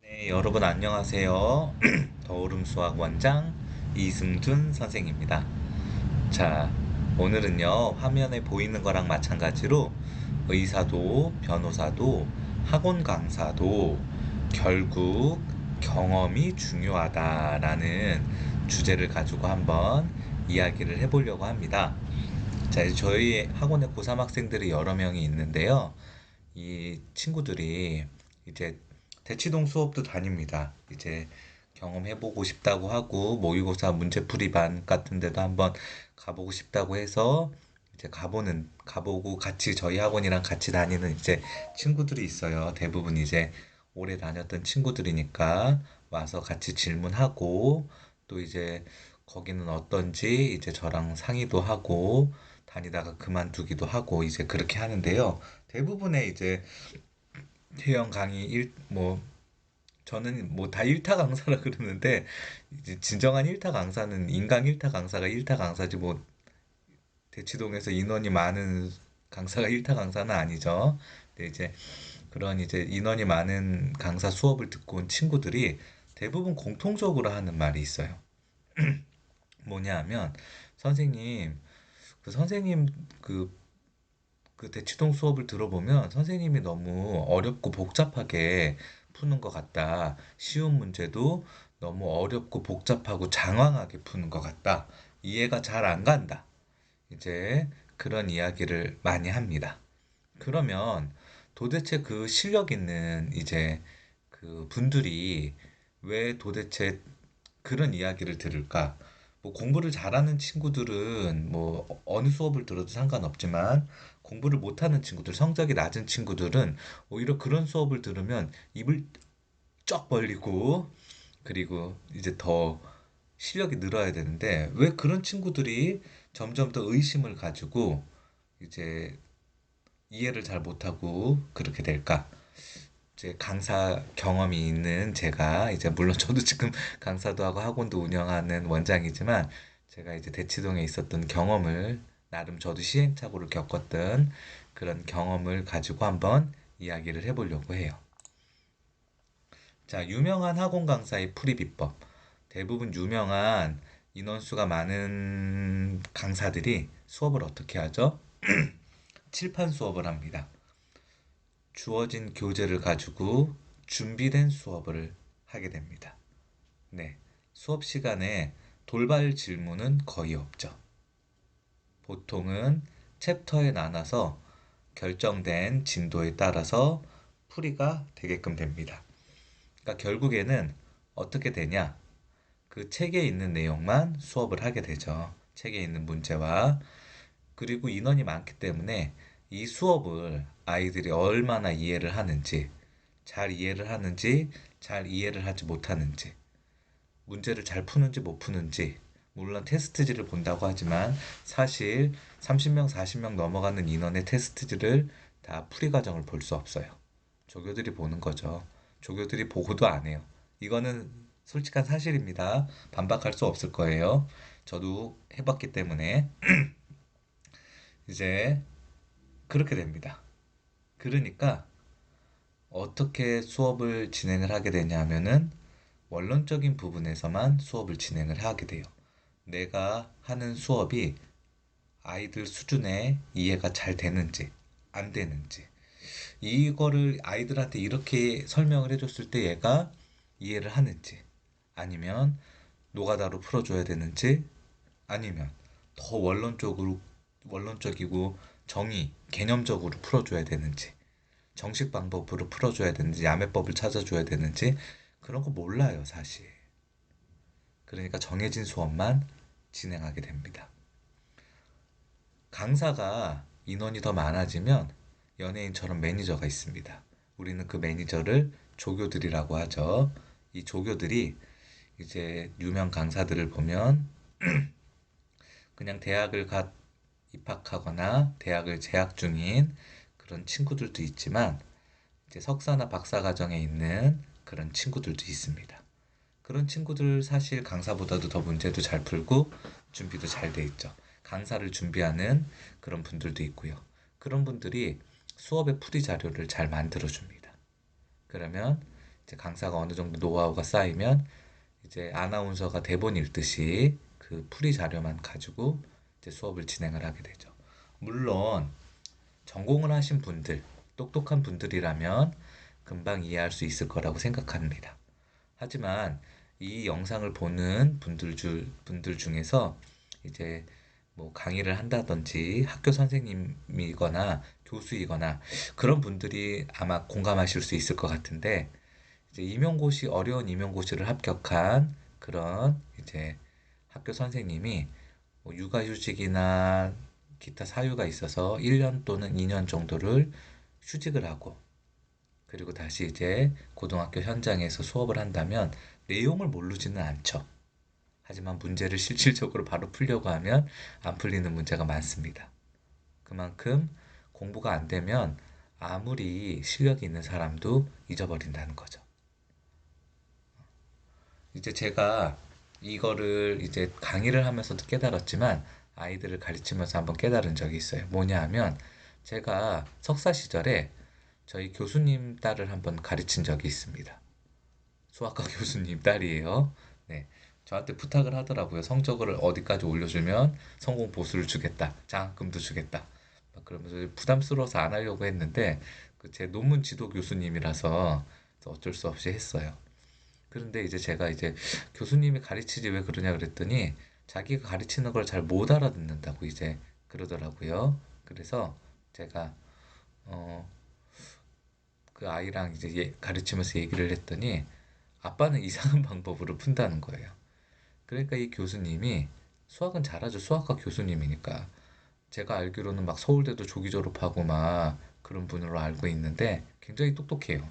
네, 여러분 안녕하세요. 더오름 수학 원장 이승준 선생입니다. 자, 오늘은요, 화면에 보이는 거랑 마찬가지로 의사도, 변호사도, 학원 강사도 결국 경험이 중요하다라는 주제를 가지고 한번 이야기를 해보려고 합니다. 자, 이제 저희 학원에 고3 학생들이 여러 명이 있는데요. 이 친구들이 이제 대치동 수업도 다닙니다. 이제 경험해보고 싶다고 하고 모의고사 문제풀이반 같은 데도 한번 가보고 싶다고 해서 이제 가보고 같이 저희 학원이랑 같이 다니는 이제 친구들이 있어요. 대부분 이제 오래 다녔던 친구들이니까 와서 같이 질문하고 또 이제 거기는 어떤지 이제 저랑 상의도 하고 다니다가 그만두기도 하고 이제 그렇게 하는데요. 대부분의 이제 대형 강의 저는 뭐 다 일타 강사라 그러는데 이제 진정한 일타 강사는 인강 일타 강사가 일타 강사지 뭐 대치동에서 인원이 많은 강사가 일타 강사는 아니죠. 근데 이제 그런 이제 인원이 많은 강사 수업을 듣고 온 친구들이 대부분 공통적으로 하는 말이 있어요. 뭐냐 하면 선생님 선생님 그 대치동 수업을 들어보면 선생님이 너무 어렵고 복잡하게 푸는 것 같다. 쉬운 문제도 너무 어렵고 복잡하고 장황하게 푸는 것 같다. 이해가 잘 안 간다. 이제 그런 이야기를 많이 합니다. 그러면 도대체 그 실력 있는 이제 그 분들이 왜 도대체 그런 이야기를 들을까? 뭐 공부를 잘하는 친구들은 뭐 어느 수업을 들어도 상관없지만 공부를 못하는 친구들, 성적이 낮은 친구들은 오히려 그런 수업을 들으면 입을 쩍 벌리고 그리고 이제 더 실력이 늘어야 되는데 왜 그런 친구들이 점점 더 의심을 가지고 이제 이해를 잘 못하고 그렇게 될까? 이제 강사 경험이 있는 제가 이제 물론 저도 지금 강사도 하고 학원도 운영하는 원장이지만 제가 이제 대치동에 있었던 경험을 나름 저도 시행착오를 겪었던 그런 경험을 가지고 한번 이야기를 해보려고 해요. 자, 유명한 학원 강사의 풀이 비법. 대부분 유명한 인원수가 많은 강사들이 수업을 어떻게 하죠? 칠판 수업을 합니다. 주어진 교재를 가지고 준비된 수업을 하게 됩니다. 네. 수업 시간에 돌발 질문은 거의 없죠. 보통은 챕터에 나눠서 결정된 진도에 따라서 풀이가 되게끔 됩니다. 그러니까 결국에는 어떻게 되냐? 그 책에 있는 내용만 수업을 하게 되죠. 책에 있는 문제와 그리고 인원이 많기 때문에 이 수업을 아이들이 얼마나 이해를 하는지, 잘 이해를 하는지, 잘 이해를 하지 못하는지, 문제를 잘 푸는지 못 푸는지, 물론 테스트지를 본다고 하지만 사실 30명, 40명 넘어가는 인원의 테스트지를 다 풀이 과정을 볼 수 없어요. 조교들이 보는 거죠. 조교들이 보고도 안 해요. 이거는 솔직한 사실입니다. 반박할 수 없을 거예요. 저도 해봤기 때문에 이제 그렇게 됩니다. 그러니까 어떻게 수업을 진행을 하게 되냐 하면은 원론적인 부분에서만 수업을 진행을 하게 돼요. 내가 하는 수업이 아이들 수준에 이해가 잘 되는지, 안 되는지. 이거를 아이들한테 이렇게 설명을 해줬을 때 얘가 이해를 하는지, 아니면 노가다로 풀어줘야 되는지, 아니면 더 원론적이고 개념적으로 풀어줘야 되는지, 정식 방법으로 풀어줘야 되는지, 야매법을 찾아줘야 되는지, 그런 거 몰라요, 사실. 그러니까 정해진 수업만 진행하게 됩니다. 강사가 인원이 더 많아지면 연예인처럼 매니저가 있습니다. 우리는 그 매니저를 조교들이라고 하죠. 이 조교들이 이제 유명 강사들을 보면 그냥 대학을 갓 입학하거나 대학을 재학 중인 그런 친구들도 있지만 이제 석사나 박사 과정에 있는 그런 친구들도 있습니다. 그런 친구들 사실 강사보다도 더 문제도 잘 풀고 준비도 잘 돼 있죠. 강사를 준비하는 그런 분들도 있고요. 그런 분들이 수업의 풀이 자료를 잘 만들어 줍니다. 그러면 이제 강사가 어느 정도 노하우가 쌓이면 이제 아나운서가 대본 읽듯이 그 풀이 자료만 가지고 이제 수업을 진행을 하게 되죠. 물론 전공을 하신 분들, 똑똑한 분들이라면 금방 이해할 수 있을 거라고 생각합니다. 하지만 이 영상을 보는 분들 중에서 이제 뭐 강의를 한다든지 학교 선생님이거나 교수이거나 그런 분들이 아마 공감하실 수 있을 것 같은데, 이제 임용고시, 어려운 임용고시를 합격한 그런 이제 학교 선생님이 뭐 육아휴직이나 기타 사유가 있어서 1년 또는 2년 정도를 휴직을 하고, 그리고 다시 이제 고등학교 현장에서 수업을 한다면 내용을 모르지는 않죠. 하지만 문제를 실질적으로 바로 풀려고 하면 안 풀리는 문제가 많습니다. 그만큼 공부가 안 되면 아무리 실력이 있는 사람도 잊어버린다는 거죠. 이제 제가 이거를 이제 강의를 하면서도 깨달았지만 아이들을 가르치면서 한번 깨달은 적이 있어요. 뭐냐 하면, 제가 석사 시절에 저희 교수님 딸을 한번 가르친 적이 있습니다. 수학과 교수님 딸이에요. 네. 저한테 부탁을 하더라고요. 성적을 어디까지 올려주면 성공 보수를 주겠다. 장학금도 주겠다. 막 그러면서 부담스러워서 안 하려고 했는데, 그제 논문 지도 교수님이라서 어쩔 수 없이 했어요. 그런데 이제 제가 이제 교수님이 가르치지 왜 그러냐 그랬더니, 자기가 가르치는 걸 잘 못 알아듣는다고 이제 그러더라고요. 그래서 제가 어, 그 아이랑 이제 가르치면서 얘기를 했더니 아빠는 이상한 방법으로 푼다는 거예요. 그러니까 이 교수님이, 수학은 잘하죠. 수학과 교수님이니까. 제가 알기로는 막 서울대도 조기 졸업하고 막 그런 분으로 알고 있는데 굉장히 똑똑해요.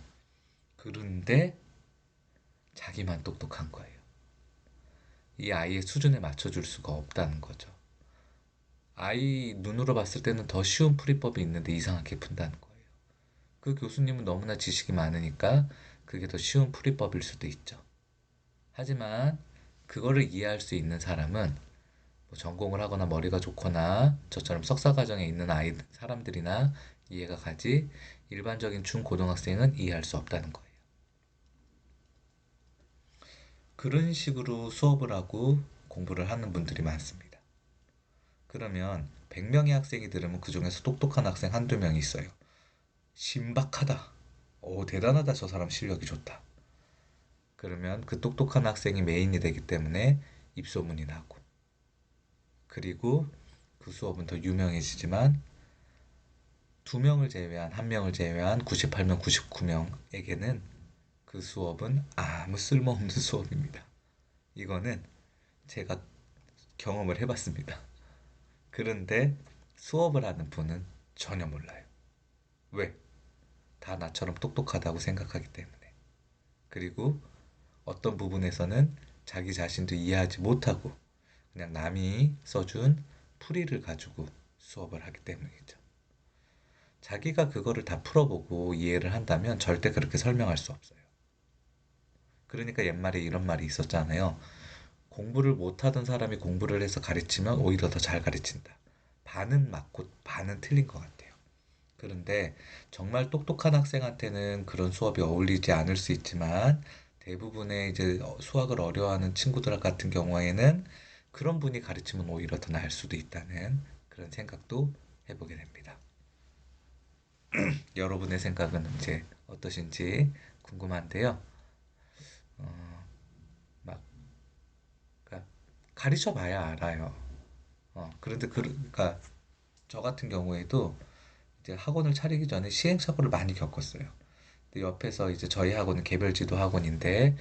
그런데 자기만 똑똑한 거예요. 이 아이의 수준에 맞춰줄 수가 없다는 거죠. 아이 눈으로 봤을 때는 더 쉬운 풀이법이 있는데 이상하게 푼다는 거예요. 그 교수님은 너무나 지식이 많으니까 그게 더 쉬운 풀이법일 수도 있죠. 하지만 그거를 이해할 수 있는 사람은 뭐 전공을 하거나 머리가 좋거나 저처럼 석사 과정에 있는 사람들이나 이해가 가지, 일반적인 중고등학생은 이해할 수 없다는 거예요. 그런 식으로 수업을 하고 공부를 하는 분들이 많습니다. 그러면 100명의 학생이 들으면 그 중에서 똑똑한 학생 한두 명 있어요. 신박하다. 오, 대단하다. 저 사람 실력이 좋다. 그러면 그 똑똑한 학생이 메인이 되기 때문에 입소문이 나고, 그리고 그 수업은 더 유명해지지만 두 명을 제외한, 한 명을 제외한 98명, 99명에게는 그 수업은 아무 쓸모없는 수업입니다. 이거는 제가 경험을 해봤습니다. 그런데 수업을 하는 분은 전혀 몰라요. 왜? 다 나처럼 똑똑하다고 생각하기 때문에. 그리고 어떤 부분에서는 자기 자신도 이해하지 못하고 그냥 남이 써준 풀이를 가지고 수업을 하기 때문이죠. 자기가 그거를 다 풀어보고 이해를 한다면 절대 그렇게 설명할 수 없어요. 그러니까 옛말에 이런 말이 있었잖아요. 공부를 못하던 사람이 공부를 해서 가르치면 오히려 더 잘 가르친다. 반은 맞고 반은 틀린 것 같아요. 그런데 정말 똑똑한 학생한테는 그런 수업이 어울리지 않을 수 있지만, 대부분의 이제 수학을 어려워하는 친구들 같은 경우에는 그런 분이 가르치면 오히려 더 나을 수도 있다는 그런 생각도 해보게 됩니다. 여러분의 생각은 이제 어떠신지 궁금한데요. 어, 막 그러니까 가르쳐 봐야 알아요. 그런데 그러니까 저 같은 경우에도 이제 학원을 차리기 전에 시행착오를 많이 겪었어요. 근데 옆에서 이제 저희 학원은 개별지도 학원인데,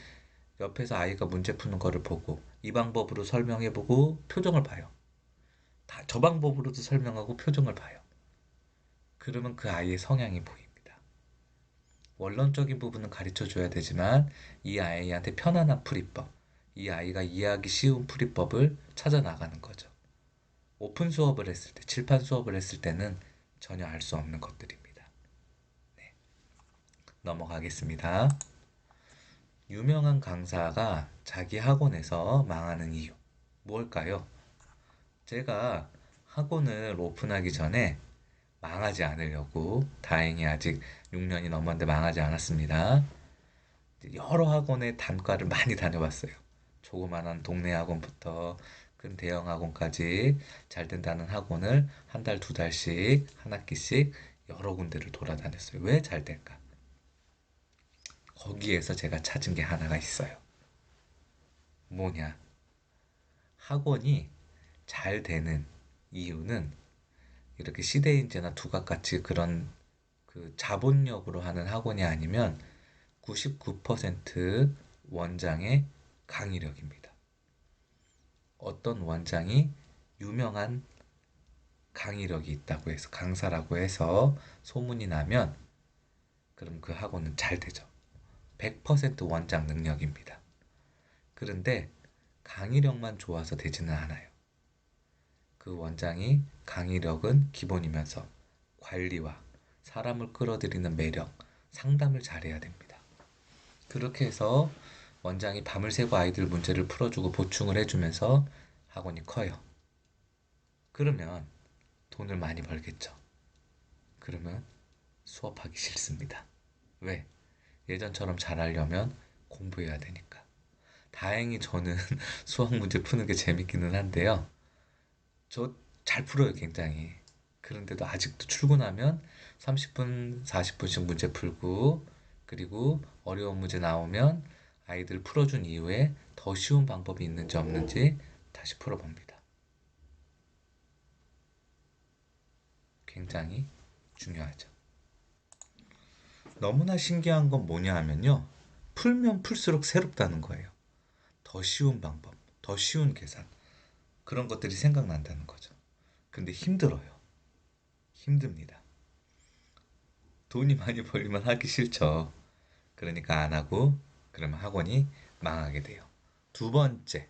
옆에서 아이가 문제 푸는 거를 보고 이 방법으로 설명해보고 표정을 봐요. 다 저 방법으로도 설명하고 표정을 봐요. 그러면 그 아이의 성향이 보입니다. 원론적인 부분은 가르쳐 줘야 되지만 이 아이한테 편안한 풀이법, 이 아이가 이해하기 쉬운 풀이법을 찾아 나가는 거죠. 오픈 수업을 했을 때, 칠판 수업을 했을 때는 전혀 알 수 없는 것들입니다. 네, 넘어가겠습니다. 유명한 강사가 자기 학원에서 망하는 이유, 뭘까요? 제가 학원을 오픈하기 전에 망하지 않으려고, 다행히 아직 6년이 넘었는데 망하지 않았습니다. 여러 학원의 단과를 많이 다녀봤어요. 조그만한 동네 학원부터 큰 대형 학원까지 잘 된다는 학원을 한 달, 두 달씩, 한 학기씩 여러 군데를 돌아다녔어요. 왜 잘 될까? 거기에서 제가 찾은 게 하나가 있어요. 뭐냐? 학원이 잘 되는 이유는 이렇게 시대인재나 두각같이 그런 그 자본력으로 하는 학원이 아니면 99% 원장의 강의력입니다. 어떤 원장이 유명한 강의력이 있다고 해서 강사라고 해서 소문이 나면 그럼 그 학원은 잘 되죠. 100% 원장 능력입니다. 그런데 강의력만 좋아서 되지는 않아요. 그 원장이 강의력은 기본이면서 관리와 사람을 끌어들이는 매력, 상담을 잘해야 됩니다. 그렇게 해서 원장이 밤을 새고 아이들 문제를 풀어주고 보충을 해주면서 학원이 커요. 그러면 돈을 많이 벌겠죠. 그러면 수업하기 싫습니다. 왜? 예전처럼 잘하려면 공부해야 되니까. 다행히 저는 수학 문제 푸는 게 재밌기는 한데요. 저 잘 풀어요, 굉장히. 그런데도 아직도 출근하면 30분, 40분씩 문제 풀고, 그리고 어려운 문제 나오면 아이들 풀어준 이후에 더 쉬운 방법이 있는지 없는지 다시 풀어봅니다. 굉장히 중요하죠. 너무나 신기한 건 뭐냐 하면요. 풀면 풀수록 새롭다는 거예요. 더 쉬운 방법, 더 쉬운 계산. 그런 것들이 생각난다는 거죠. 근데 힘들어요. 힘듭니다. 돈이 많이 벌리면 하기 싫죠. 그러니까 안 하고, 그러면 학원이 망하게 돼요. 두 번째,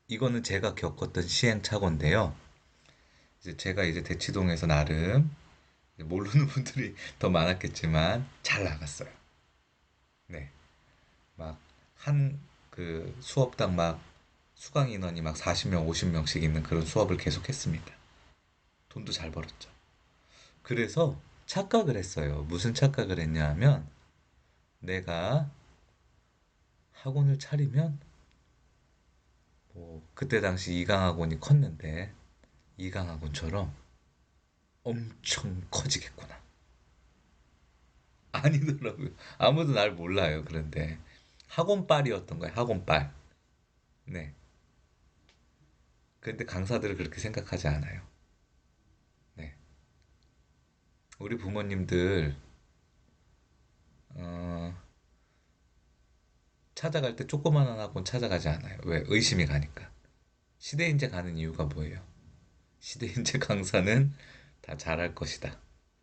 이거는 제가 겪었던 시행착오인데요. 제가 이제 대치동에서 나름 모르는 분들이 더 많았겠지만 잘 나갔어요. 네, 막 한 그 수업당 막 수강 인원이 막 40명, 50명씩 있는 그런 수업을 계속했습니다. 돈도 잘 벌었죠. 그래서 착각을 했어요. 무슨 착각을 했냐 하면 내가 학원을 차리면 뭐 그때 당시 이강학원이 컸는데 이강학원처럼 엄청 커지겠구나. 아니더라고요. 아무도 날 몰라요. 그런데 학원빨이었던 거예요. 학원빨. 네. 근데 강사들은 그렇게 생각하지 않아요. 네. 우리 부모님들 어, 찾아갈 때 조그만한 학원 찾아가지 않아요. 왜? 의심이 가니까. 시대인재 가는 이유가 뭐예요? 시대인재 강사는 다 잘할 것이다.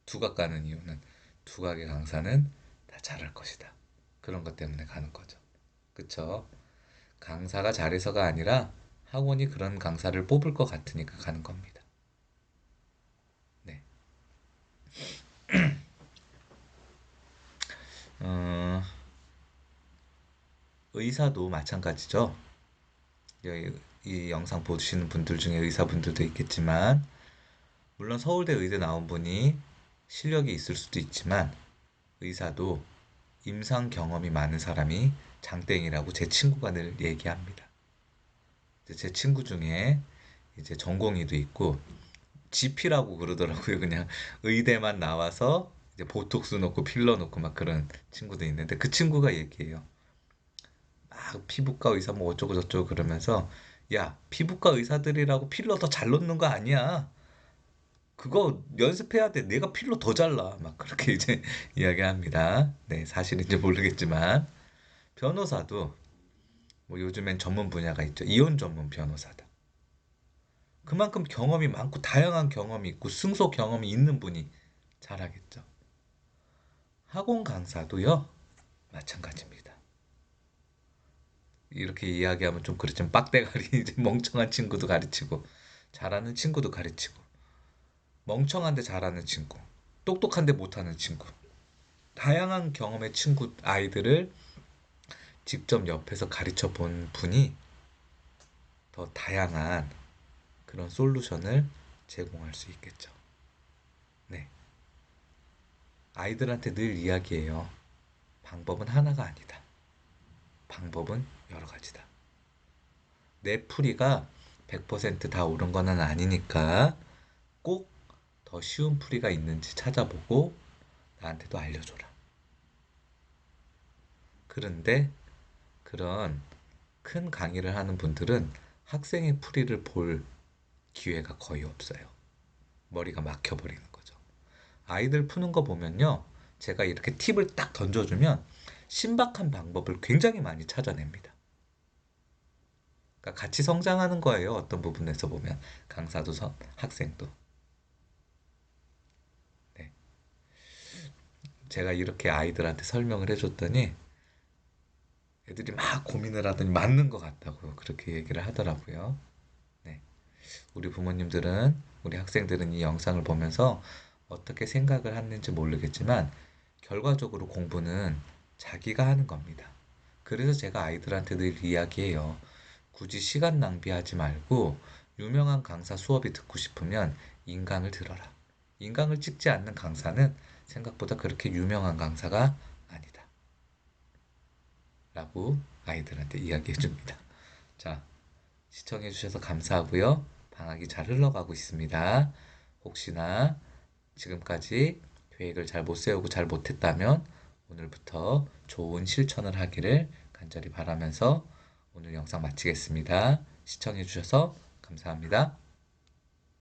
두각 가는 이유는 두각의 강사는 다 잘할 것이다. 그런 것 때문에 가는 거죠. 그쵸? 강사가 잘해서가 아니라 학원이 그런 강사를 뽑을 것 같으니까 가는 겁니다. 네. 어, 의사도 마찬가지죠. 이 영상 보시는 분들 중에 의사분들도 있겠지만, 물론 서울대 의대 나온 분이 실력이 있을 수도 있지만, 의사도 임상 경험이 많은 사람이 장땡이라고 제 친구가 늘 얘기합니다. 제 친구 중에 이제 전공의도 있고, GP라고 그러더라고요. 그냥 의대만 나와서 이제 보톡스 넣고 필러 넣고 막 그런 친구도 있는데 그 친구가 얘기해요. 막 피부과 의사 뭐 어쩌고 저쩌고 그러면서 야, 피부과 의사들이라고 필러 더 잘 넣는 거 아니야. 그거 연습해야 돼. 내가 필러 더 잘라. 막 그렇게 이제 이야기합니다. 네, 사실인지 모르겠지만 변호사도 뭐 요즘엔 전문 분야가 있죠. 이혼 전문 변호사다. 그만큼 경험이 많고 다양한 경험이 있고 승소 경험이 있는 분이 잘하겠죠. 학원 강사도요, 마찬가지입니다. 이렇게 이야기하면 좀 그렇지만 빡대가리 이제 멍청한 친구도 가르치고 잘하는 친구도 가르치고 멍청한데 잘하는 친구, 똑똑한데 못하는 친구, 다양한 경험의 친구 아이들을 직접 옆에서 가르쳐 본 분이 더 다양한 그런 솔루션을 제공할 수 있겠죠. 네. 아이들한테 늘 이야기해요. 방법은 하나가 아니다. 방법은 여러 가지다. 내 풀이가 100%다 옳은 거는 아니니까 꼭 더 쉬운 풀이가 있는지 찾아보고 나한테도 알려줘라. 그런데 그런 큰 강의를 하는 분들은 학생의 풀이를 볼 기회가 거의 없어요. 머리가 막혀버리는 거죠. 아이들 푸는 거 보면요. 제가 이렇게 팁을 딱 던져주면 신박한 방법을 굉장히 많이 찾아냅니다. 그러니까 같이 성장하는 거예요. 어떤 부분에서 보면 강사도 학생도. 네. 제가 이렇게 아이들한테 설명을 해줬더니 애들이 막 고민을 하더니 맞는 것 같다고 그렇게 얘기를 하더라고요. 네. 우리 부모님들은, 우리 학생들은 이 영상을 보면서 어떻게 생각을 하는지 모르겠지만 결과적으로 공부는 자기가 하는 겁니다. 그래서 제가 아이들한테 늘 이야기해요. 굳이 시간 낭비하지 말고 유명한 강사 수업이 듣고 싶으면 인강을 들어라. 인강을 찍지 않는 강사는 생각보다 그렇게 유명한 강사가 아니다. 라고 아이들한테 이야기해 줍니다. 자, 시청해 주셔서 감사하고요. 방학이 잘 흘러가고 있습니다. 혹시나 지금까지 계획을 잘 못 세우고 잘 못했다면 오늘부터 좋은 실천을 하기를 간절히 바라면서 오늘 영상 마치겠습니다. 시청해 주셔서 감사합니다.